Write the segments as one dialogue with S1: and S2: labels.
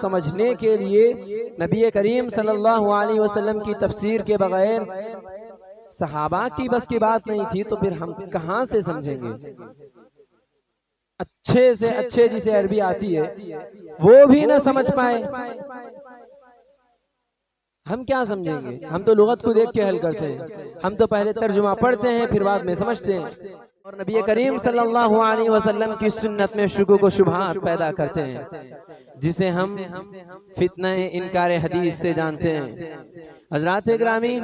S1: समझने के लिए नबी करीम सल्लल्लाहु अलैहि वसल्लम की तफसीर के बगैर सहाबा की बस की बात नहीं थी, तो फिर हम कहां से समझेंगे। अच्छे से अच्छे जिसे अरबी आती है वो भी ना समझ पाए, हम क्या समझेंगे। हम तो लुगत को देख के हल करते हैं, हम तो पहले तर्जुमा पढ़ते हैं फिर बाद में समझते हैं। और नबी करीम सल्लल्लाहु अलैहि वसल्लम की सुन्नत में शुगु को शुबहात पैदा करते हैं, जिसे हम फितने इनकार हदीस से जानते हैं। हजरात ग्रामी,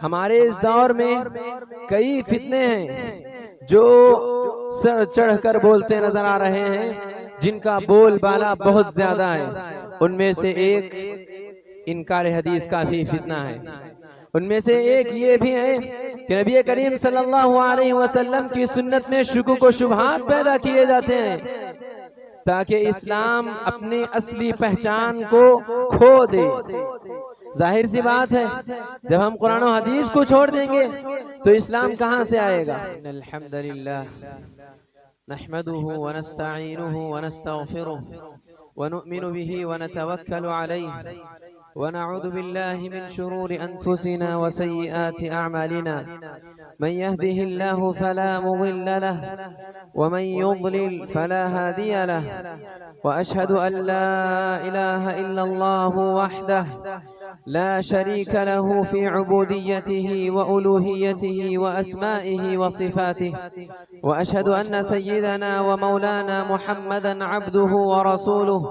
S1: हमारे इस दौर में कई फितने हैं जो सर चढ़कर बोलते नजर आ रहे हैं, जिनका बोलबाला बहुत ज्यादा है। उनमें से एक इनकार हदीस का भी फितना है। उनमें से एक ये भी है कि नबी करीम सल्लल्लाहु अलैहि वसल्लम की सुन्नत में शुगु को शुबहात पैदा किए जाते हैं ताकि इस्लाम अपनी असली पहचान को खो दे। जाहिर सी बात है, जब हम कुरान और हदीस को छोड़ देंगे तो इस्लाम कहां से आएगा। अल्हम्दुलिल्लाह नहमदुहु व नस्तईनुहु व नस्तगफिरुहु व नुमिनु बिही व नतवक्कलु अलैहि व नऊज़ु बिल्लाहि मिन शुरूरि अनफुसिना व सय्यिआति अअमालिना मन यहदिहिल्लाहु फला मुदिल्ल लहु व मन युद्लिल फला हादिय लहु व अशहदु अन ला इलाहा इल्लल्लाहु वहदहु ला शरीक लहु फी उबूदियतिही व उलूहियतिही व अस्माइही व सिफातिही व अशहदु अन्न सय्यिदना व मौलाना मुहम्मदन अब्दुहु व रसूलुहु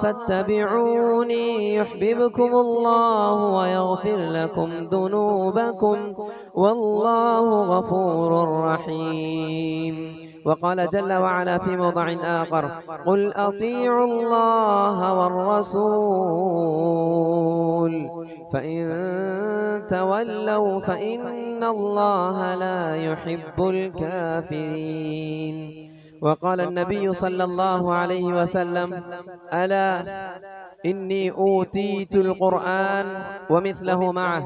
S1: फत्तबिऊनी युह्बिबकुमुल्लाहु व यग़फिर लकुम दुनूबकुम वल्लाहु गफूरुर रहीम। वक़ाल जल्ल व अला फ़ी मौज़िइन आख़र क़ुल अतीउल्लाह वर्रसूल फ़इन तवल्लौ फ़इन्नल्लाह ला युहिब्बुल काफ़िरीन। वक़ाल नबी सल्लल्लाहु अलैहि वसल्लम अला इन्नी ऊतीतुल क़ुरआन व मिस्लहु मअह।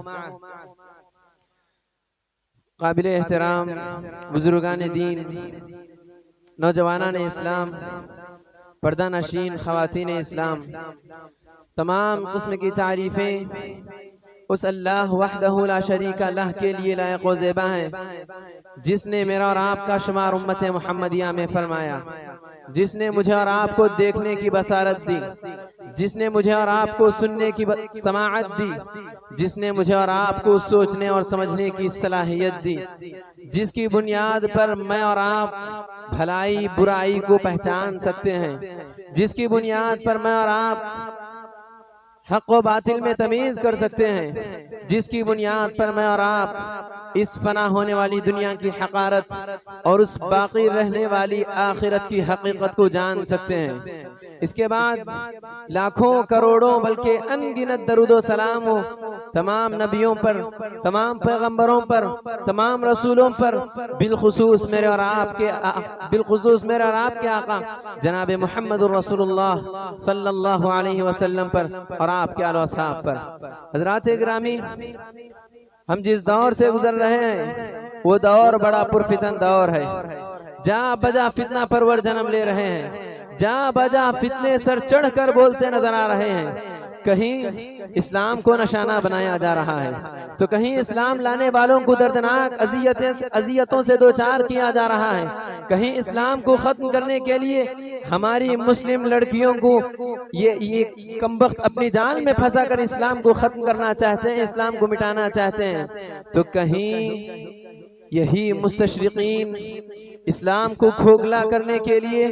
S1: काबिल एहतराम बुजुर्गान दीन, नौजवानान इस्लाम, पर्दा नशीन ख़वातीन इस्लाम, तमाम किस्म की तारीफ़ें उस अल्लाह वहदहु ला शरीका लह के लिए लायक व ज़ेबा हैं, जिसने मेरा और आपका शुमार उम्मत मुहम्मदिया में फरमाया, जिसने मुझे और आपको देखने की बसारत दी, जिसने मुझे और आपको सुनने की समाअत दी, जिसने मुझे और आपको सोचने और समझने की सलाहियत दी, जिसकी बुनियाद पर मैं और आप भलाई बुराई को पहचान सकते हैं, जिसकी बुनियाद पर मैं और आप हक व बातिल में तमीज कर सकते हैं, जिसकी बुनियाद पर मैं और आप इस फना होने वाली दुनिया की हकारत और उस बाकी रहने वाली आखिरत की हकीकत को जान सकते हैं। इसके बाद लाखों करोड़ों बल्कि अनगिनत दरूद व सलाम हो तमाम नबियों पर, तमाम पैगंबरों पर, तमाम रसूलों पर, बिलखुसूस मेरे और आपके आका जनाब मुहम्मदुर रसूलुल्लाह सल्लल्लाहु अलैहि वसल्लम पर और आपके आले व असहाब पर। हज़रात गिरामी, हम जिस दौर से गुजर रहे हैं वो दौर बड़ा पुरफितन दौर है। जा बजा फितना परवर जन्म ले रहे हैं, जा बजा फितने सर चढ़ कर बोलते नजर आ रहे हैं। कहीं इस्लाम को निशाना बनाया जा रहा है तो कहीं इस्लाम लाने वालों को दर्दनाक अजियतों से दो चार किया जा रहा है। कहीं इस्लाम को खत्म करने के लिए हमारी मुस्लिम लड़कियों को ये कमबख्त अपनी जान में फंसा कर इस्लाम को खत्म करना चाहते हैं, इस्लाम को मिटाना चाहते हैं। तो कहीं यही मुस्तशरिकीन इस्लाम को खोखला करने के लिए,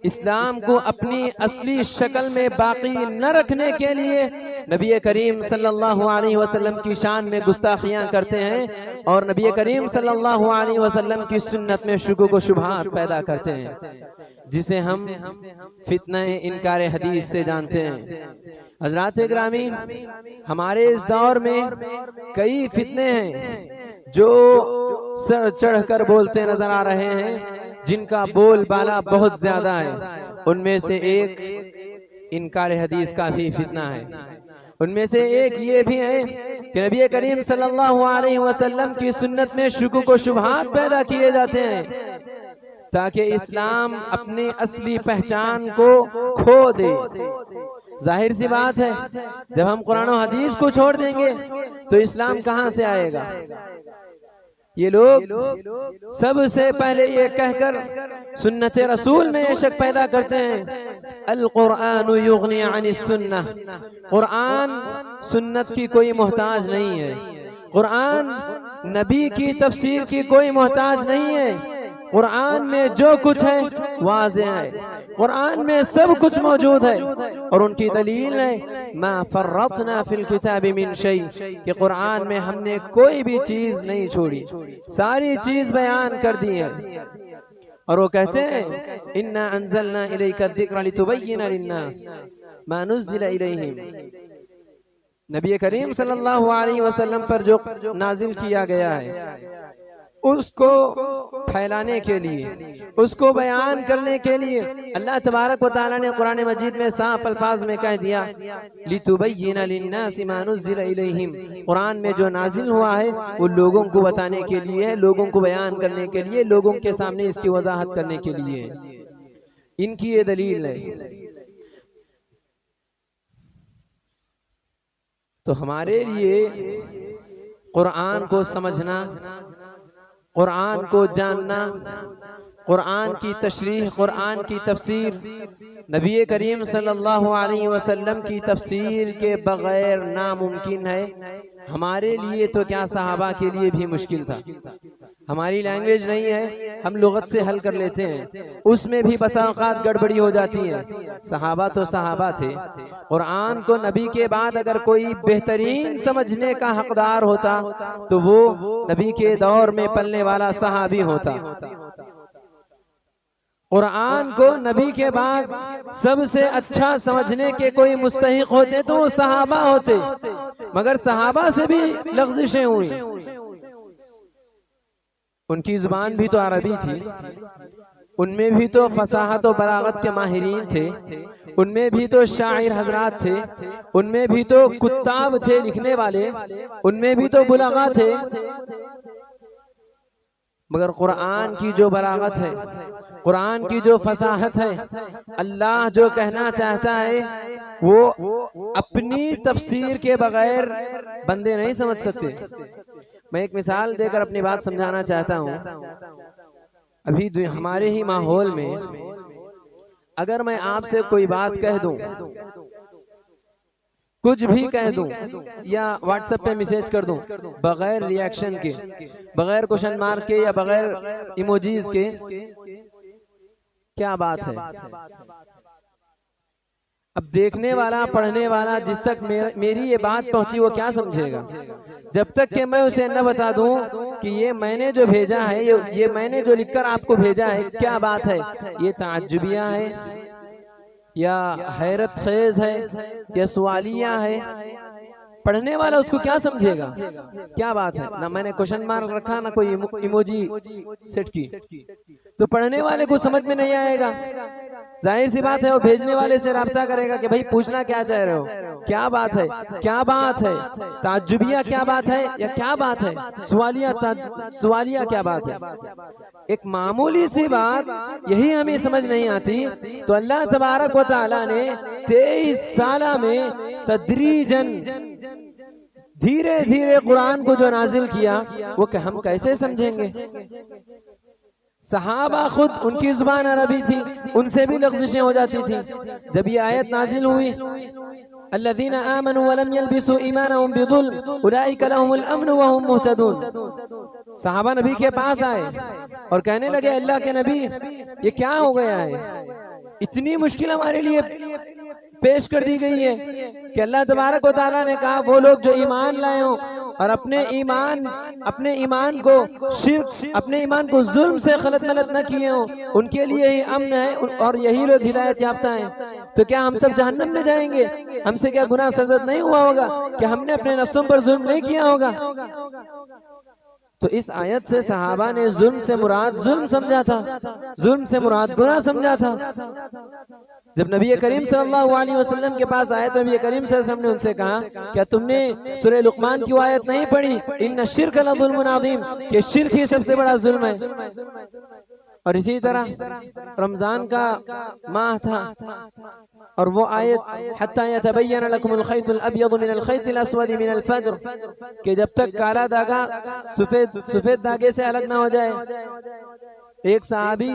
S1: इस्लाम को अपनी असली शक्ल में बाकी न रखने के लिए नबी करीम सल्लल्लाहु अलैहि वसल्लम की शान में गुस्ताखियां करते हैं और नबी करीम सल्लल्लाहु अलैहि वसल्लम की सुन्नत में शुगुक व शुबहात पैदा करते हैं, जिसे हम फितना इनकार हदीस से जानते हैं। हज़रात गिरामी, हमारे इस दौर में कई फितने हैं जो सर चढ़कर बोलते नजर आ रहे हैं, जिनका बोल बाला बहुत ज्यादा है। उनमें से एक इनकार हदीस का भी फितना है। उनमें से एक ये भी है कि नबी करीम सल्लल्लाहु अलैहि वसल्लम की सुन्नत में शुकुक व शुबहात पैदा किए जाते हैं ताकि इस्लाम अपनी असली पहचान को खो दे। जाहिर सी बात है, जब हम कुरान और हदीस को छोड़ देंगे तो इस्लाम कहां से आएगा। ये लोग सबसे पहले ये कहकर सुन्नत रसूल में ये शक पैदा करते हैं, अल कुरान युगनी अनिस सुन्नह, कुरान सुन्नत की कोई मोहताज नहीं है, कुरान नबी की तफसीर की कोई मोहताज नहीं है। कुरान में जो कुछ है वाज़े है, कुरान में सब कुछ मौजूद है। और उनकी दलील है मा फर्रतना फिल किताबि मिन शै, कि कुरान में हमने कोई भी चीज नहीं छोड़ी, सारी चीज बयान कर दी है। और वो कहते हैं इन्ना अंज़लना इलैका ज़िक्रा लितुबय्यिना लिन्नास मा नुज़्ज़िला इलैहिम। नबी करीम सल्लल्लाहु अलैहि वसल्लम पर जो नाजिल किया गया है उसको फैलाने के लिए, उसको बयान करने के लिए अल्लाह तबारक व तआला ने कुरान मजीद में साफ अल्फाज में कह दिया लितुबय्यिना लिन्नासि मा नुज़्ज़िला इलैहिम। कुरान में जो नाजिल हुआ है वो लोगों को बताने के लिए है, लोगों को बयान करने के लिए, लोगों के सामने इसकी वजाहत करने के लिए। इनकी ये दलील है। तो हमारे लिए कुरान को समझना, कुरान को जानना, कुरान की तशरीह, कुरान की तफसीर, नबी करीम सल्लल्लाहु अलैहि वसल्लम की तफसीर के बगैर नामुमकिन है। हमारे लिए तो क्या, सहाबा के लिए भी मुश्किल था। हमारी लैंग्वेज नहीं है, हम लुगत से हल कर लेते हैं, उसमें भी बसा औकात गड़बड़ी हो जाती है। सहाबा तो सहाबा थे। कुरान को नबी के बाद अगर कोई बेहतरीन समझने का हकदार होता तो वो नबी के दौर में पलने वाला सहाबी होता। कुरान को नबी के बाद सबसे अच्छा समझने के कोई मुस्तहिक होते तो वो सहाबा होते, मगर सहाबा से भी लग़ज़िशें हुई। उनकी जुबान भी तो अरबी थी, उनमें भी तो फसाहत और बलागत के माहिरीन थे, उनमें भी तो शायर हजरात थे, उनमें भी तो कुत्ताब थे लिखने वाले, उनमें भी तो बुलगा थे। मगर कुरान की जो बलागत है, कुरान की जो फसाहत है, अल्लाह जो कहना चाहता है वो अपनी तफसीर के बगैर बंदे नहीं समझ सकते। मैं एक मिसाल देकर अपनी बात समझाना चाहता हूँ। अभी हमारे ही माहौल में अगर मैं आपसे कोई बात कह दूं, कुछ भी कह दूं या व्हाट्सएप पे मैसेज कर दूं बगैर रिएक्शन के, बगैर क्वेश्चन मार्क के या बगैर इमोजीज के, क्या बात है? अब देखने वाला, पढ़ने वाला, जिस तक मेरी ये बात पहुंची वो क्या समझेगा? जब तक कि मैं उसे न बता दूं कि ये मैंने जो भेजा है, ये मैंने जो लिखकर आपको भेजा है, क्या बात है? ये ताज्जुबिया है या हैरत खेज है या सवालिया है? पढ़ने वाला उसको क्या समझेगा? क्या बात है? ना मैंने क्वेश्चन मार्क रखा, ना कोई इमोजी सेट की, तो पढ़ने वाले को समझ में नहीं आएगा। जाहिर सी बात है वो भेजने वाले से राब्ता करेगा कि भाई पूछना क्या चाह रहे हो, क्या बात है, क्या बात है, ताज्जुबिया क्या बात है या क्या बात है, सवालिया क्या बात है। एक मामूली सी बात यही हमें समझ नहीं आती, तो अल्लाह तबारक व तआला ने 23 साल में तदरीजन धीरे धीरे कुरान को जो नाजिल किया वो हम कैसे समझेंगे? सहाबा खुद, उनकी जुबान अरबी थी, उनसे भी लग़ज़िशें हो जाती थी। जब ये आयत नाजिल हुई, अल्लज़ीना आमनू वलम यल्बिसू ईमानहुम बिज़ुल्म उलाइका लहुमुल अम्न व हुम मुहतदून। सहाबा नबी के पास आए और कहने लगे, अल्लाह के नबी ये क्या हो गया है? इतनी मुश्किल हमारे लिए पेश कर दी गई है कि अल्लाह तबारक व तआला ने कहा वो लोग जो ईमान लाए हो और अपने ईमान को शिर्क, अपने ईमान को जुल्म से खलत मलत न किए हो, उनके लिए ही अमन है और यही लोग हिदायत याफ्ता हैं। तो क्या हम सब जहन्नम में जाएंगे? हमसे क्या गुनाह सजद नहीं हुआ होगा? क्या हमने अपने नफ्सों पर जुल्म नहीं किया होगा? तो इस आयत से सहाबा ने जुल्म से मुराद जुल्म समझा था, जुल्म से मुराद गुनाह समझा था। जब नबी करीम सल्लल्लाहु अलैहि वसल्लम के पास आए तो नबी करीम सल्लल्लाहु अलैहि वसल्लम ने उनसे कहा, क्या तुमने सूरह लुक़मान की आयत नहीं पढ़ी, इन्ना शिर्क लज़ुल्मुन अज़ीम, कि शिर्क ही सबसे बड़ा जुल्म है। और इसी तरह रमजान का माह था और वो आयत हत्ता यतबय्यन लकुमुल खैतुल अब्यद मिनल खैतिल अस्वद मिनल फज्र, कि जब तक काला धागा सफेद धागे से अलग ना हो जाए। एक सहाबी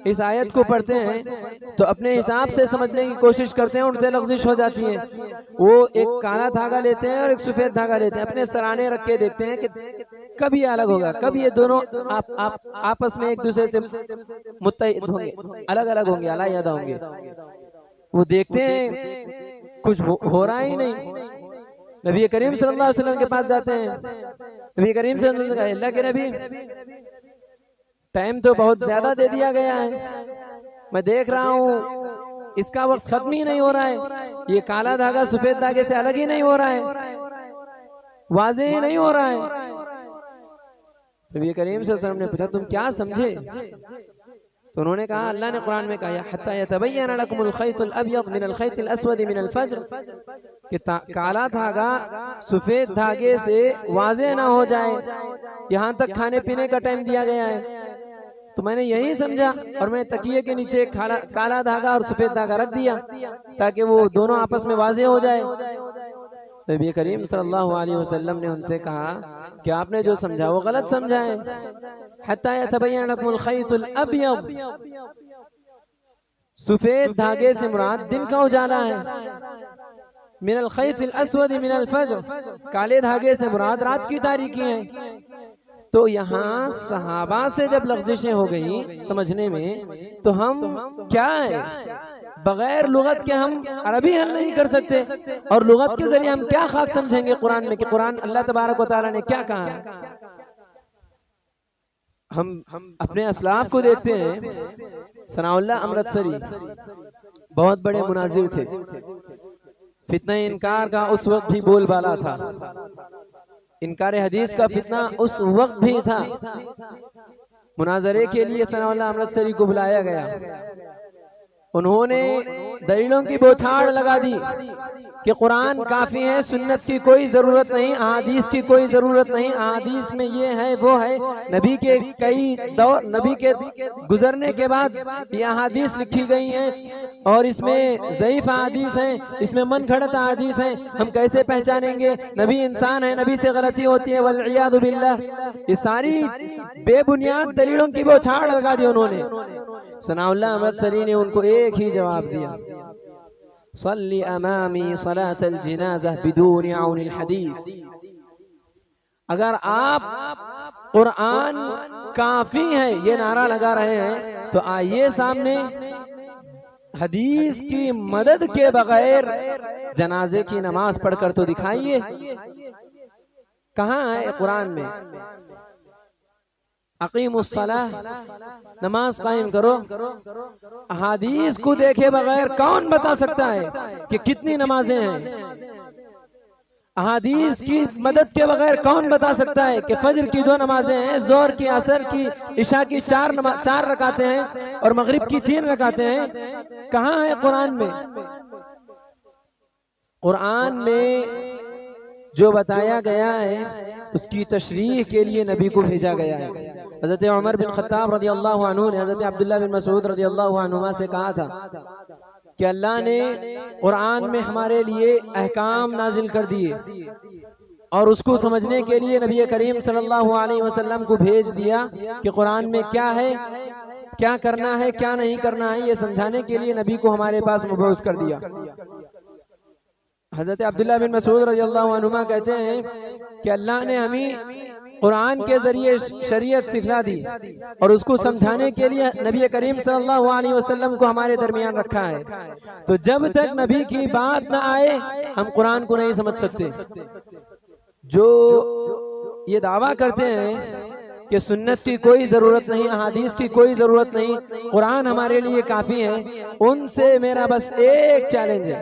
S1: इस आयत को पढ़ते हैं तो अपने हिसाब से समझने की कोशिश करते हैं, उनसे लग़ज़िश हो जाती है। वो एक काला धागा लेते हैं और एक सफेद धागा लेते हैं, अपने सराने रख के देखते हैं कि कभी अलग होगा, कभी ये दोनों आपस में एक दूसरे से मुत्तहिद होंगे, अलग अलग होंगे, अलग होंगे। वो देखते हैं कुछ हो रहा ही नहीं। नबी करीम सल्लल्लाहु अलैहि वसल्लम के पास जाते हैं। नबी करीम सल्लल्लाहु अलैहि वसल्लम, अल्लाह के नबी टाइम तो बहुत ज्यादा दे दिया गया है, मैं देख रहा हूँ इसका वक्त खत्म ही नहीं हो रहा है, ये काला धागा सफेद धागे से अलग ही नहीं हो रहा है, वाज़ेह ही नहीं हो रहा है। नबी करीम सल्लल्लाहु अलैहि वसल्लम ने पूछा, तुम क्या समझे? तो उन्होंने कहा, अल्लाह ने कुरान में कहा, हत्ता यतबय्यन लकुमुल खैतुल अब्यद मिनल खैतिल अस्वद मिनल फज्र, कि काला धागा सफेद धागे से वाज़ेह ना हो जाए, यहाँ तक खाने पीने का टाइम दिया गया है। तो मैंने यही समझा और मैं तकिए के नीचे काला धागा और सफेद धागा रख दिया ताकि वो दोनों आपस में वाज़ेह हो जाए। नबी करीम सल्लल्लाहु अलैहि वसल्लम ने उनसे कहा कि आपने जो समझा वो गलत समझा है। हत्ता यतबय्यन लकुमुल खैतुल अब्यद, सफेद धागे से मुराद दिन का उजाला है। मिनल खैतिल अस्वद मिनल फज्र, काले धागे से मुराद रात की तारीकी है। तो यहाँ सहाबा से जब लफ्ज़िशें हो गई समझने में, तो हम क्या है, बगैर लुगत के हम अरबी हल नहीं कर सकते, और लुगत के जरिए हम क्या खाक समझेंगे कुरान में कि कुरान अल्लाह तबारक व तआला ने क्या कहा है। हम अपने असलाफ को देखते हैं। सनाउल्लाह अमृतसरी बहुत बड़े मुनाजिर थे, फितना इनकार का उस वक्त भी बोलबाला था, इनकार हदीस का फितना उस वक्त भी था। मुनाजरे के लिए सनाउल्लाह अमृतसरी को बुलाया गया। उन्होंने दलीलों की बौछार लगा दी कि कुरान काफी है, सुन्नत की कोई जरूरत नहीं, अहादीस की कोई जरूरत नहीं, अहादीस में ये है वो है। नबी के कई दौर, नबी के गुजरने के बाद ये अहादीस लिखी गई हैं और इसमें ज़ईफ अहादीस हैं, इसमें मन घड़त अहादीस हैं, हम कैसे पहचानेंगे? नबी इंसान है, नबी से गलती होती है, वल्इयादु बिल्लाह। ये सारी बेबुनियाद दलीलों की बौछार लगा दी उन्होंने। सनाउल्लाह अमृतसरी ने उनको एक ही जवाब दिया, सल्ली अमामी सलातल जनाज़ा बिदून औनिल हदीस। अगर आप कुरान काफी है ये नारा लगा रहे हैं, तो आइए सामने हदीस की मदद के बगैर जनाजे की नमाज पढ़कर तो दिखाइए। कहाँ है कुरान में अकीमुस्सलाह, नमाज कायम करो? अहादीस को देखे बगैर कौन बता सकता है कि कितनी नमाजें हैं? अहादीस की मदद के बगैर कौन बता सकता है कि फजर की 2 नमाजें हैं, जोहर की, असर की, इशा की 4 रकातें हैं और मगरिब की 3 रकातें हैं? कहाँ है कुरान में? कुरान में जो बताया गया है उसकी तशरीह के लिए नबी को भेजा गया है। हज़रत उमर बिन खत्ताब रज़ियल्लाहु अन्हु ने हज़रत अब्दुल्लाह बिन मसूद रज़ियल्लाहु अन्हुमा से कहा था कि अल्लाह ने कुरान में हमारे लिए अहकाम नाजिल कर दिए और उसको समझने के लिए नबी करीम सल्लल्लाहु अलैहि वसल्लम को भेज दिया कि कुरान में क्या है, क्या करना है, क्या नहीं करना है, ये समझाने के लिए नबी को हमारे पास मबऊस कर दिया। हज़रत अब्दुल्लाह बिन मसूद रज़ियल्लाहु अन्हुमा कहते हैं कि अल्लाह ने हमें कुरान के जरिए शरीयत सिखला दी और उसको समझाने के लिए नबी करीम सल्लल्लाहु अलैहि वसल्लम को हमारे दरमियान रखा है। तो जब तक नबी की बात ना आए हम कुरान को नहीं समझ सकते। जो ये दावा करते हैं कि सुन्नत की कोई जरूरत नहीं, अहादीस की कोई जरूरत नहीं, कुरान हमारे लिए काफी है, उनसे मेरा बस एक चैलेंज है,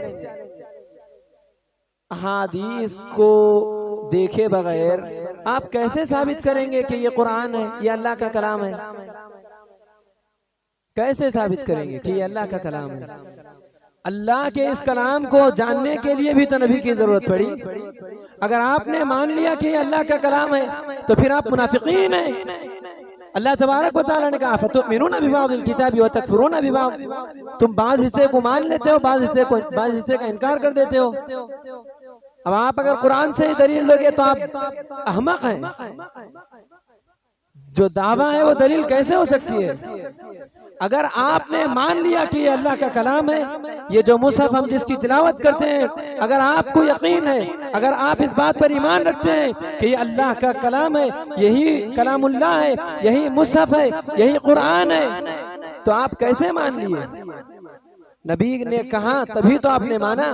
S1: अहादीस को देखे बगैर आप कैसे साबित करेंगे कि ये कुरान है, ये अल्लाह का कलाम है? कैसे साबित करेंगे कि ये अल्लाह का कलाम है? अल्लाह के इस कलाम को जानने के लिए भी तो नबी की जरूरत पड़ी। अगर आपने मान लिया कि ये अल्लाह का कलाम है तो फिर आप मुनाफिकीन हैं। अल्लाह तबारक व तआला ने कहा फतुमिनूना बिबादिल किताबि व तकफुरूना बिबाद, तुम बाज़ हिस्से को मान लेते हो, बाज़ हिस्से का इनकार कर देते हो। अब आप अगर कुरान से ही दलील दोगे तो आप अहमक हैं। जो दावा है वो दलील कैसे हो सकती है? अगर आपने मान लिया कि ये अल्लाह का कलाम है, ये जो मुसहफ हम जिसकी तिलावत करते हैं, अगर आपको यकीन है, अगर आप इस बात पर ईमान रखते हैं कि ये अल्लाह का कलाम है, यही कलामुल्लाह है, यही मुसहफ है, यही कुरान है, तो आप कैसे मान लिए? नबी ने कहा तभी तो आपने माना,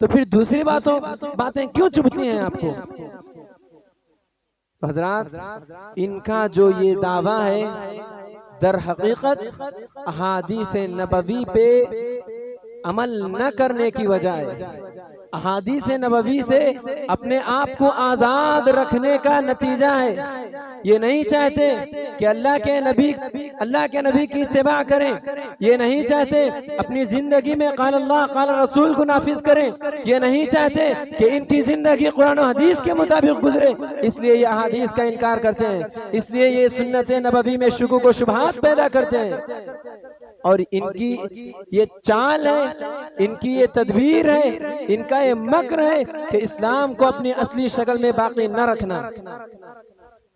S1: तो फिर दूसरी बातें क्यों चुभती हैं आपको? हजरात, इनका जो ये दावा है दर हकीकत अहादीस नबवी पे अमल न करने की वजह है। अहादीस नबवी से अपने आप को आजाद रखने का नतीजा है। ये नहीं चाहते कि अल्लाह के नबी की इत्तिबा करें, ये नहीं चाहते अपनी जिंदगी में क़ाल अल्लाह क़ाल रसूल को नाफिज करें, ये नहीं चाहते कि इनकी जिंदगी कुरान और हदीस के मुताबिक गुजरे, इसलिए ये अहादीस का इनकार करते हैं, इसलिए ये सुन्नत नबवी में शुकूक व शुबहात पैदा करते हैं। और इनकी ये चाल है, इनकी ये तदबीर है, इनका ये मक्र है कि इस्लाम को अपनी असली शक्ल में बाकी न रखना।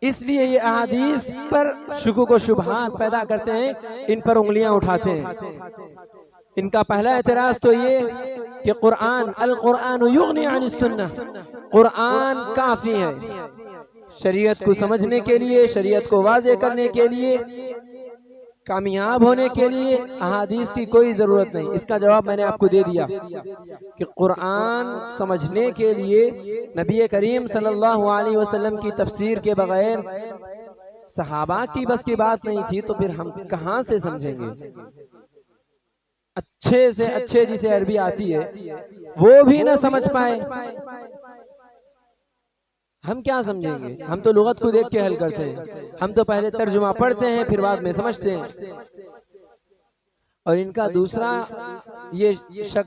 S1: इसलिए ये अहादीस पर शुकूक व शुबहात पैदा करते हैं, इन पर उंगलियां उठाते हैं। इनका पहला एतराज तो ये कि कुरान अल कुरान युगनी अनिस सुन्नह, कुरान काफी है, शरीयत को समझने के लिए, शरीयत को वाज़े करने के लिए, कामयाब होने के लिए अहादीस की कोई ज़रूरत नहीं। इसका जवाब मैंने आपको दे दिया कि कुरान समझने के लिए नबी करीम सल्लल्लाहु अलैहि वसल्लम की तफसीर के बगैर सहाबा की बस की बात नहीं थी, तो फिर हम कहाँ से समझेंगे। अच्छे से अच्छे जिसे अरबी आती है वो भी ना समझ पाए, हम क्या समझेंगे। हम तो लुगत को देख के हल करते हैं, हम तो पहले तर्जुमा पढ़ते हैं फिर बाद में समझते हैं। और इनका दूसरा ये शक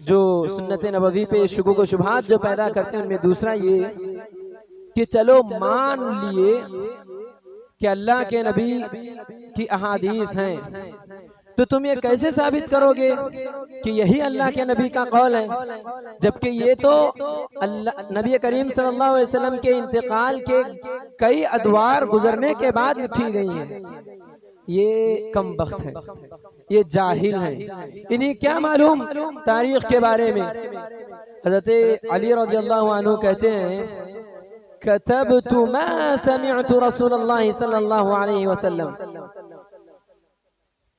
S1: जो सुन्नत नबवी पे शुगुक व शुबहात जो पैदा करते हैं, उनमें दूसरा ये कि चलो मान लिए कि अल्लाह के नबी की अहादीस हैं, तो तुम ये कैसे साबित करोगे कि यही अल्लाह के नबी का कौल है, जबकि ये तो अल्लाह नबी करीम सल्लल्लाहु अलैहि वसल्लम के इंतकाल के कई अदवार गुजरने के बाद लिखी गई हैं। ये कम बख्त है, ये जाहिल हैं, इन्हें क्या मालूम तारीख के बारे में। हज़रत अली रज़ियल्लाहु अन्हु कहते हैं, कतबतु मा समिअतु रसूलुल्लाह सल्लल्लाहु अलैहि वसल्लम,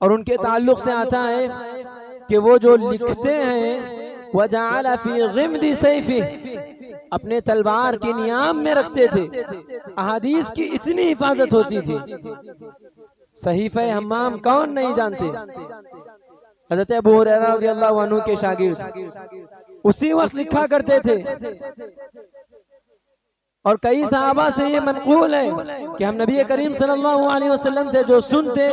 S1: और उनके ताल्लुक से आता है कि वो जो लिखते हैं वजअल फी ग़िम्दी सैफ़ी, अपने तलवार के नियाम में रखते थे। अहादीस की इतनी हिफाजत होती थी। सहीफ़े हम्माम कौन नहीं जानते। हज़रत अबू हुरैरा रज़ियल्लाहु अन्हु के शागिर्द उसी वक्त लिखा करते थे। और कई सहाबा से ये मनकूल है कि हम नबी करीम सल्लल्लाहु अलैहि वसल्लम से जो सुनते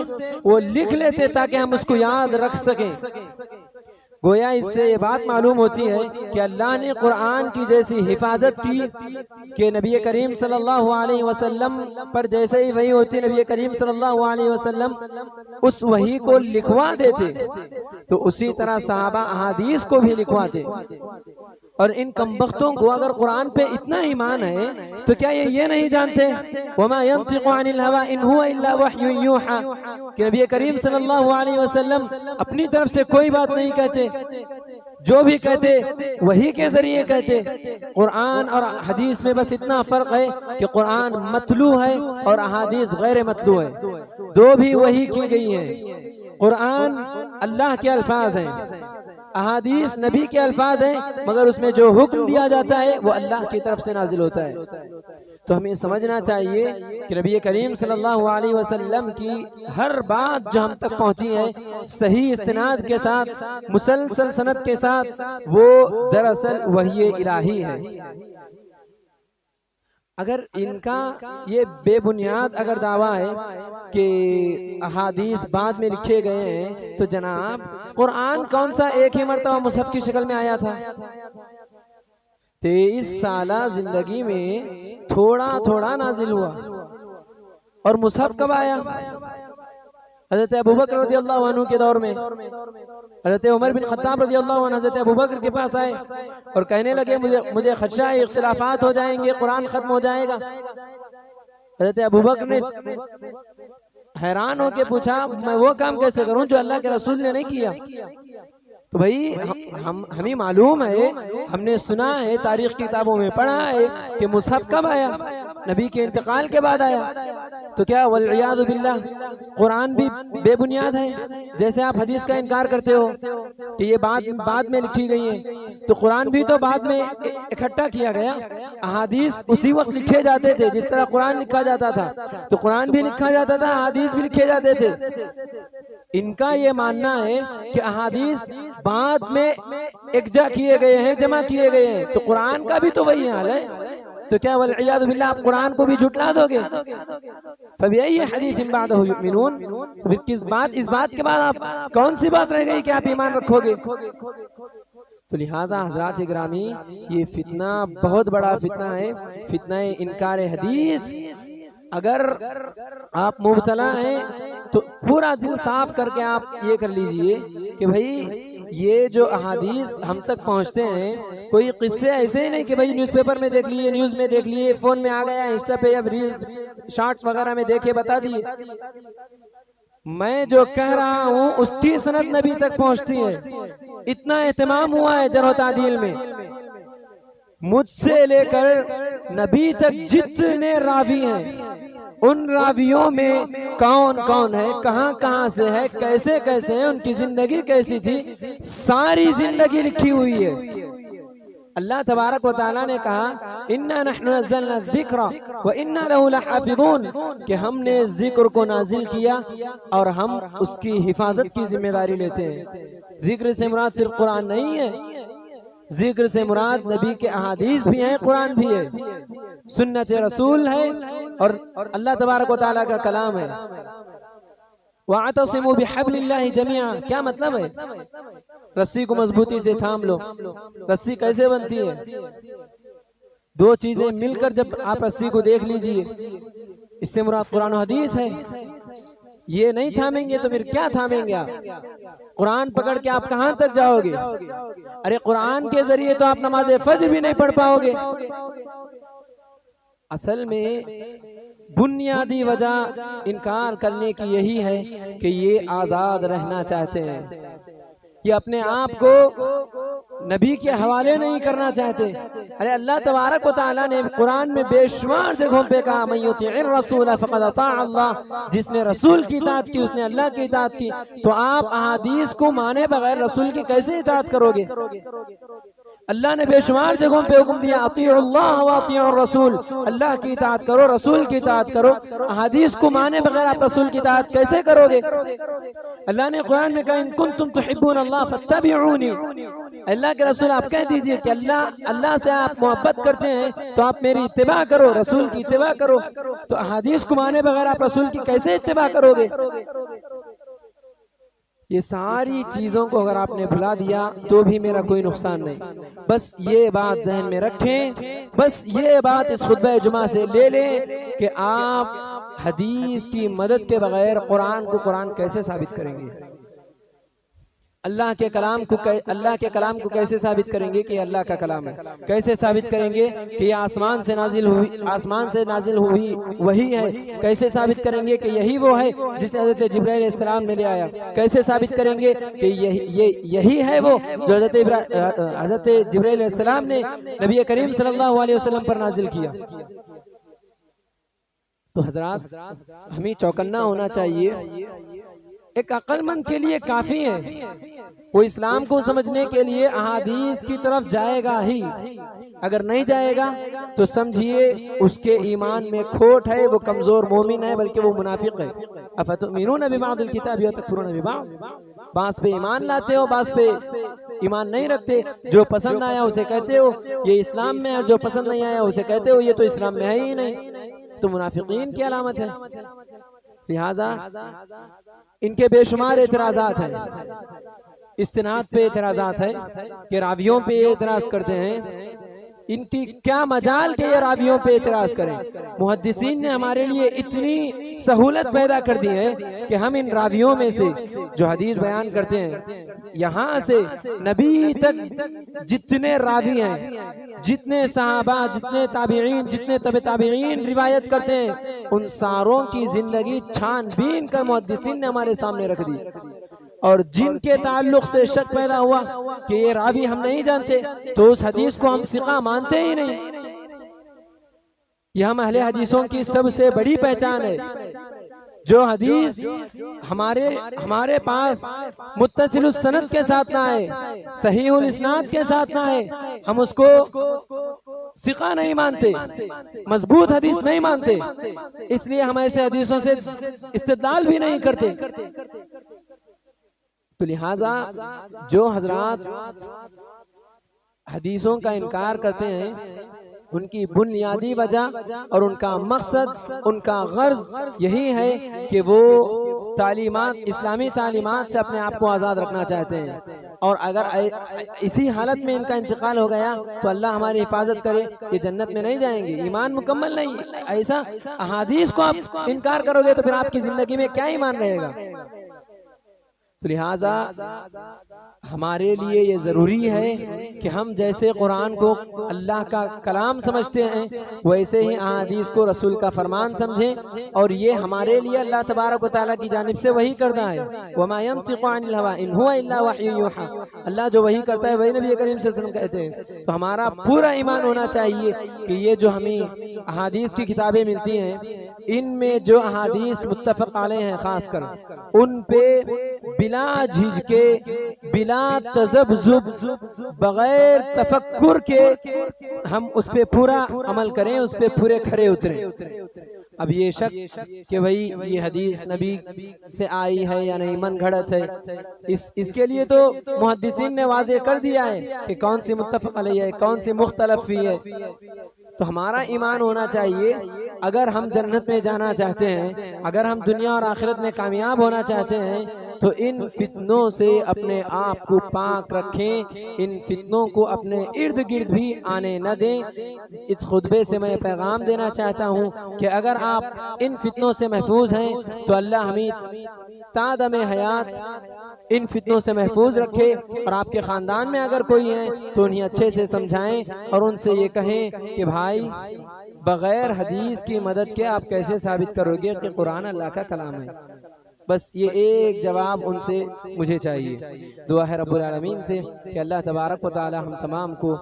S1: वो लिख लेते ताकि हम उसको याद रख सकें। गोया इससे ये बात मालूम होती है कि अल्लाह ने कुरान की जैसी हिफाजत की कि नबी करीम सल्लल्लाहु अलैहि वसल्लम पर जैसे ही वही होती, नबी करीम सल्लल्लाहु अलैहि वसल्लम उस वही को लिखवा देते, तो उसी तरह सहाबा अहादीस को भी लिखवाते। और इन कमबख्तों को अगर कुरान पे इतना ईमान है तो क्या ये नहीं जानते वमा यंतिकु अनिल हवा इन हुवा इल्ला वह्युन यूहा, कि नबी करीम सल्लल्लाहु अलैहि वसल्लम अपनी तरफ से कोई बात नहीं कहते, जो भी कहते वही के जरिए कहते। कुरान और हदीस में बस इतना फर्क है कि कुरान मतलू है और अहादीस गैर मतलू है, दो भी वही की गई है। कुरान अल्लाह के अल्फाज हैं, अहादीस नबी के अल्फाज हैं, मगर उसमें जो हुक्म दिया जाता है वो अल्लाह की तरफ से नाजिल होता है। तो हमें समझना चाहिए कि नबी करीम सल्लल्लाहु अलैहि वसल्लम की हर बात जो हम तक पहुंची है सही इस्तिनाद के साथ, मुसलसल सनद के साथ, वो दरअसल वही इलाही है। अगर इनका ये बेबुनियाद अगर दावा है कि अहादीस बाद में लिखे गए हैं, तो जनाब कुरान कौन सा एक ही मरतबा मुसहफ की शक्ल में आया था? 23 साला जिंदगी में थोड़ा थोड़ा नाजिल हुआ। और मुसहफ कब आया? हज़रत अबू बकर रज़ियल्लाहु अन्हु के दौर में। हज़रत उमर बिन खत्ताब रज़ियल्लाहु अन्हु हज़रत अबू बकर के पास आए और कहने लगे मुझे खदशा है इख्तिलाफात हो जाएंगे, कुरान खत्म हो जाएगा। हज़रत अबू बकर ने हैरान होकर पूछा, मैं वो काम कैसे करूं जो अल्लाह के रसूल ने नहीं किया? तो भाई हमें मालूम है, हमने सुना है, तारीख की किताबों में पढ़ा है कि मुसहफ कब आया? नबी के इंतकाल के बाद आया। तो क्या वल्इयाज़ु बिल्लाह कुरान भी बेबुनियाद है? जैसे आप हदीस का इनकार करते हो कि ये बाद में लिखी गई है, तो कुरान भी तो बाद में इकट्ठा किया गया। अहादीस उसी वक्त लिखे जाते थे जिस तरह कुरान लिखा जाता था, तो कुरान भी लिखा जाता था, अहादीस भी लिखे जाते थे। इनका ये मानना है कि अहादीस बाद में इकजा किए गए हैं, जमा किए गए हैं, तो कुरान का भी तो वही हाल है। तो क्या वल्इयाज़ु बिल्लाह आप कुरान को भी झुटला दोगे? फबिअय्यि हदीसिन बअदहु युमिनून, तो फिर इस बात के बाद आप कौन सी बात रह गई कि आप ईमान रखोगे? तो लिहाजा हज़रात गिरामी, ये फितना बहुत बड़ा फितना है, फितना इनकार हदीस। अगर आप मुब्तला हैं तो पूरा दिल साफ करके आप ये कर लीजिए कि भाई ये जो अहादीस हम तक पहुंचते हैं, कोई किस्से ऐसे ही नहीं कि भाई न्यूज़पेपर में देख लिए, न्यूज़ में देख लिए, फोन में आ गया, इंस्टा पे अब रील्स शॉर्ट्स वगैरह में देखे बता दिए। मैं जो कह रहा हूँ उसकी सनद नबी तक पहुंचती है। इतना एहतमाम हुआ है जरह तादील में, मुझसे लेकर नबी तक जितने रावी हैं, उन रावियों में कौन कौन है, कहां कहां से है, कैसे कैसे है, उनकी जिंदगी कैसी थी, सारी जिंदगी लिखी हुई है। अल्लाह तबारक व तआला ने कहा इन्ना नहनु नज़्ज़लना ज़िक्रा व इन्ना लहु लहाफ़िज़ून, कि हमने जिक्र को नाजिल किया और हम उसकी हिफाजत की जिम्मेदारी लेते हैं। जिक्र से मुराद सिर्फ कुरान नहीं है, जिक्र से मुराद नबी के अहादीस भी हैं, कुरान भी है, सुन्नत रसूल है और अल्लाह तबारक व तआला का कलाम है। वअतसिमू बिहब्लिल्लाहि जमीअन, क्या मतलब है? रस्सी को मजबूती से थाम लो। रस्सी कैसे बनती है? दो चीजें मिलकर जब आप रस्सी को देख लीजिए, इससे मुराद कुरान और हदीस है। ये नहीं थामेंगे तो फिर क्या थामेंगे आप? कुरान पकड़ के आप कहां तक जाओगे? अरे कुरान के जरिए तो आप नमाज फज्र भी नहीं पढ़ पाओगे। असल में बुनियादी वजह इनकार करने की यही है कि ये आजाद रहना चाहते हैं, ये अपने आप को नबी के हवाले नहीं करना चाहते। अरे अल्लाह तबारक व तआला ने कुरान में बेशुमार जगहों पे कहा मन युतिइर रसूल फक़द अता अल्लाह, जिसने रसूल की इताअत की उसने अल्लाह की इताअत की। तो आप अहादीस को माने बगैर रसूल की कैसे इताअत करोगे? अल्लाह ने बेशुमार जगहों पे हुक्म दिया अतीउल्लाह व अतीउर रसूल, अल्लाह की इताअत करो, रसूल की इताअत करो। अहादीस को माने बगैर आप रसूल की इताअत कैसे करोगे? अल्लाह ने कुरान में कहा इन कुंतुम तुहिब्बून अल्लाह फत्तबिऊनी, अल्लाह के रसूल आप कह दीजिए कि अल्लाह से आप मोहब्बत करते हैं तो आप मेरी इत्तिबा करो, रसूल की इत्तिबा करो। तो अहादीस को माने बगैर आप रसूल की कैसे इत्तिबा करोगे? ये सारी चीजों को अगर आपने भुला दिया तो भी मेरा कोई नुकसान नहीं। बस ये बात जहन में रखें, बस ये बात इस खुतबा जुमा से ले लें कि आप हदीस की मदद के बगैर कुरान को कैसे साबित करेंगे? अल्लाह के कलाम को कैसे साबित करेंगे कि अल्लाह का कलाम है? कैसे साबित करेंगे कि ये आसमान से नाजिल हुई वही है? कैसे साबित करेंगे कि यही वो है जिसे हजरत जिब्राइल अलैहिस्सलाम ने ले आया? कैसे साबित करेंगे कि यही है वो जो हजरत जिब्राइल अलैहिस्सलाम ने नबी करीम सल्लल्लाहु अलैहि वसल्लम पर नाजिल किया? तो हजरात, हमें चौकन्ना होना चाहिए। एक अक्लमंद के लिए काफी है, वो इस्लाम को समझने के लिए अहादीस की तरफ जाएगा ही। अगर नहीं जाएगा तो समझिए उसके ईमान में खोट है, वो कमजोर मोमिन है, बल्कि वो मुनाफिक है। अफतुमिनून बिबादिल किताबि व तकफुरून बिबाद, बास पे ईमान लाते हो, बास पे ईमान नहीं रखते। जो पसंद आया उसे कहते हो ये इस्लाम में है, जो पसंद नहीं आया उसे कहते हो ये तो इस्लाम में है ही नहीं। तो मुनाफिकीन की अलामत है। लिहाजा इनके बेशुमार एतराजात हैं, इस्तिनाद पे एतराजात है कि रावियों पे एतराज करते हैं। इनकी क्या मजाल के ये रावियों पे एतराज करें? मुहद्दिसीन ने हमारे लिए इतनी सहूलत पैदा कर दी है कि हम इन रावियों में से जो हदीस बयान करते हैं, यहाँ से नबी तक जितने रावी हैं, जितने सहाबा, जितने ताबीईन, जितने तबे ताबीईन रिवायत करते हैं, उन सारों की जिंदगी छानबीन कर मुहद्दिसीन ने हमारे सामने रख दी। और जिनके ताल्लुक से शक पैदा हुआ कि ये रावी हम नहीं जानते, तो उस हदीस को हम सिका मानते ही नहीं। यह हम अहले हदीसों की सबसे बड़ी पहचान है। जो हदीस हमारे पास मुत्तसिलुस सनद के साथ ना आए, सहीहुल इस्नाद के साथ ना आए, हम उसको सिका नहीं मानते, मजबूत हदीस नहीं मानते। इसलिए हम ऐसे हदीसों से इस्तिदलाल भी नहीं करते। तो लिहाजा जो हजरात हदीसों का इनकार करते हैं, उनकी बुनियादी वजह और उनका मकसद, उनका गर्ज यही है कि वो तालीमात, इस्लामी तालीमात से अपने आप को आज़ाद रखना चाहते हैं। और अगर इसी हालत में इनका इंतकाल हो गया तो अल्लाह हमारी हिफाजत करे, ये जन्नत में नहीं जाएंगे, ईमान मुकम्मल नहीं। ऐसा अहादीस को आप इनकार करोगे तो फिर आपकी जिंदगी में क्या ईमान रहेगा? तो लिहाजा हमारे लिए ये ज़रूरी है कि हम जैसे कुरान को अल्लाह का कलाम समझते हैं वैसे ही अहादीस को रसूल का फरमान समझें, और ये हमारे लिए अल्लाह तबारक व तआला की जानिब से वही करना है। वमा यंतिक़ु अनिल हवा इन हुवा इल्ला वह्युन यूहा, अल्लाह जो वही करता है वही नबी करीम सल्लल्लाहु अलैहि वसल्लम कहते हैं। तो हमारा पूरा ईमान होना चाहिए कि ये जो हमें अहादीस की किताबें मिलती हैं इनमें जो अहादीस मुत्तफ़क़ अलैह हैं खासकर उन पे बिला झिझके बिला तज़ब्ज़ुब बगैर तफक्कुर के हम उस पे पूरा अमल करें, उस पे पूरे खरे उतरें। अब ये शक कि भाई ये हदीस नबी से आई है या नहीं मन घड़त है, इसके लिए तो मुहद्दिसीन ने वाज़े कर दिया है कि कौन सी मुत्तफ़क़ अलैह है कौन सी मुख्तलफ भी है। तो हमारा ईमान होना चाहिए, अगर हम जन्नत में जाना चाहते हैं, अगर हम दुनिया और आखिरत में कामयाब होना चाहते हैं तो इन फितनों से अपने आप को पाक रखें, इन फितनों को अपने इर्द गिर्द भी आने न दें। इस खुतबे से मैं पैगाम देना चाहता हूँ कि अगर आप इन फितनों से महफूज हैं तो अल्लाह हमें तादम हयात इन फितनों से महफूज रखे, और आपके ख़ानदान में अगर कोई है तो उन्हें अच्छे से समझाएं और उनसे ये कहें कि भाई बग़ैर हदीस की मदद के आप कैसे साबित करोगे कि कुरान अल्लाह का कलाम है। बस ये एक जवाब उनसे मुझे चाहिए। दुआ है रब्बुल आलमीन से कि अल्लाह तबारक व तआला हम तमाम को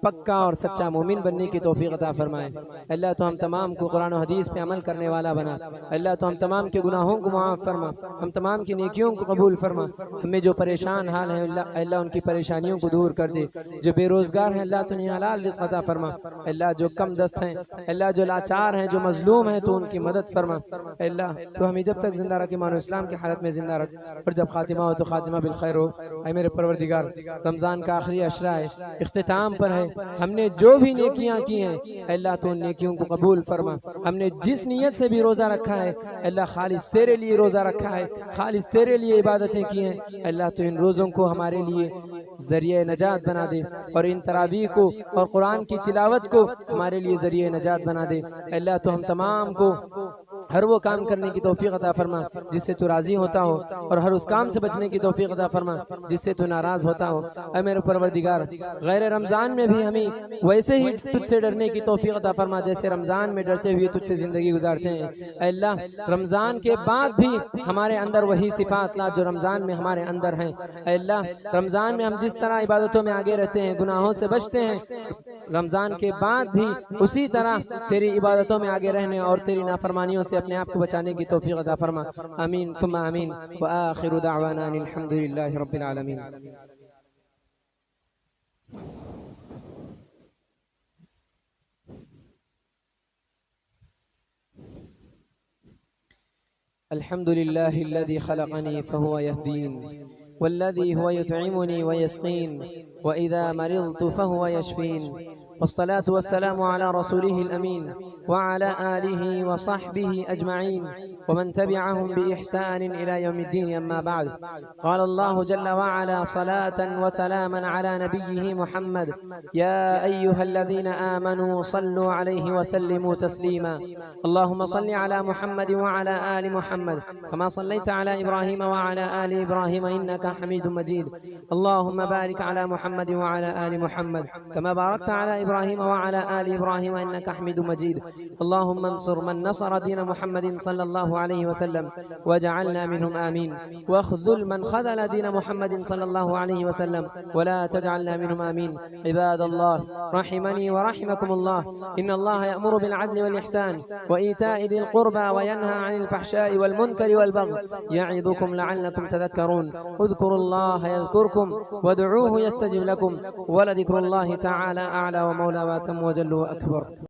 S1: पक्का और सच्चा मोमिन बनने की तौफीक अता फरमाए। अल्लाह तो हम तमाम को कुरान और हदीस पे अमल करने वाला बना। अल्लाह तो हम तमाम के गुनाहों को माफ़ फरमा, हम तमाम की नेकियों को कबूल फरमा। हमें जो परेशान हाल है अल्लाह उनकी परेशानियों को दूर कर दे। जो बेरोज़गार हैं अल्लाह तो उन्हें हलाल रिज़्क़ अता फरमा। अल्लाह जो कम दस्त हैं, अल्लाह जो लाचार हैं, जो मज़लूम हैं, तो उनकी मदद फरमा। अल्लाह तो हमें जब तक जिंदा रखे मानो इस्लाम की हालत में जिंदा रख, और जब खातिमा हो तो खातिमा बिल खैर हो। ऐ मेरे परवरदिगार, रमज़ान का आखिरी अशरा है, इख्तिताम पर है, हमने जो भी नेकियां की हैं अल्लाह तो उन नेकियों को कबूल फरमा। हमने जिस नीयत से भी रोज़ा रखा है अल्लाह खालिस तेरे लिए रोज़ा रखा है, खालिस तेरे लिए इबादतें की हैं, अल्लाह तो इन रोज़ों को हमारे लिए ज़रिए नजात बना दे, और इन तरावीह को और कुरान की तिलावत को हमारे लिए ज़रिए नजात बना दे। अल्लाह तो हम तमाम को हर वो काम करने की तौफीक अता फरमा जिससे तू राज़ी होता हो, और हर उस काम से बचने की तौफीक अता फरमा जिससे तू नाराज़ होता हो। ऐ मेरे परवरदिगार, गैर रमज़ान में भी हमें वैसे ही तुझसे डरने की तौफीक अता फरमा जैसे रमज़ान में डरते हुए तुझसे ज़िंदगी गुजारते हैं। अल्लाह रमज़ान के बाद भी हमारे अंदर वही सिफ़ात ला जो रमज़ान में हमारे अंदर हैं। अल्लाह रमज़ान में हम जिस तरह इबादतों में आगे रहते हैं, गुनाहों से बचते हैं, रमज़ान के बाद भी उसी तरह तेरी इबादतों में आगे रहने और तेरी नाफरमानियों से अपने आप को बचाने की तौफीक अता फरमा। आमीन सुम्मा आमीन व आखिरु दावाना अनिल हम्दुलिल्लाहि रब्बिल आलमीन। अल्हम्दुलिल्लाहिल्लज़ी खलक़नी फहुव यहदीन वल्लज़ी हुवा युतइमुनी व यस्क़ीन व इज़ा मरिज़तु फहुव यशफ़ीन वस्सलातु वस्सलामु अला रसूलिहिल अमीन व अला आलिहि व सहबिहि अजमईन व मन तबिअहुम बिइहसान इला यौमिद्दीन। अम्मा बाद, क़ाल अल्लाहु जल्ल व अला सलातन व सलामन अला नबिय्यिहि मुहम्मद या अय्युहल्लज़ीना आमनू सल्लु अलैहि व सल्लिमू तस्लीमा। अल्लाहुम्मा सल्लि अला मुहम्मद व अला आलि मुहम्मद कमा सल्लैता अला इब्राहीम व अला आलि इब्राहीम इन्नका हमीदुम मजीद। अल्लाहुम्मा बारिक अला मुहम्मद व अला आलि मुहम्मद कमा बारकता अला इब्राहीम व अला आलि इब्राहीम इन्नका हमीदुम मजीद। अल्लाहुम्मा अंसुर मन नसर दीन मुहम्मदिन सल्लल्लाहु अलैहि वसल्लम वजअलना मिनहुम आमीन वख़्ज़ुल मन ख़ज़ल दीन मुहम्मदिन सल्लल्लाहु अलैहि वसल्लम वला तजअलना मिनहुम आमीन। इबादल्लाह रहिमनी व रहिमकुमुल्लाह, इन्नल्लाह यअमुरु बिल अदलि वल इहसान व ईताइ दिल क़ुरबा व यन्हा अनिल फ़हशाइ वल मुनकरि वल बग़य यअइज़ुकुम लअल्लकुम तज़क्करून। उज़्कुरुल्लाह यज़्कुरकुम वदऊहु यस्तजिब लकुम व लज़िक्रुल्लाहि तआला अअला व मौला व अतम व जल्ल व अकबर।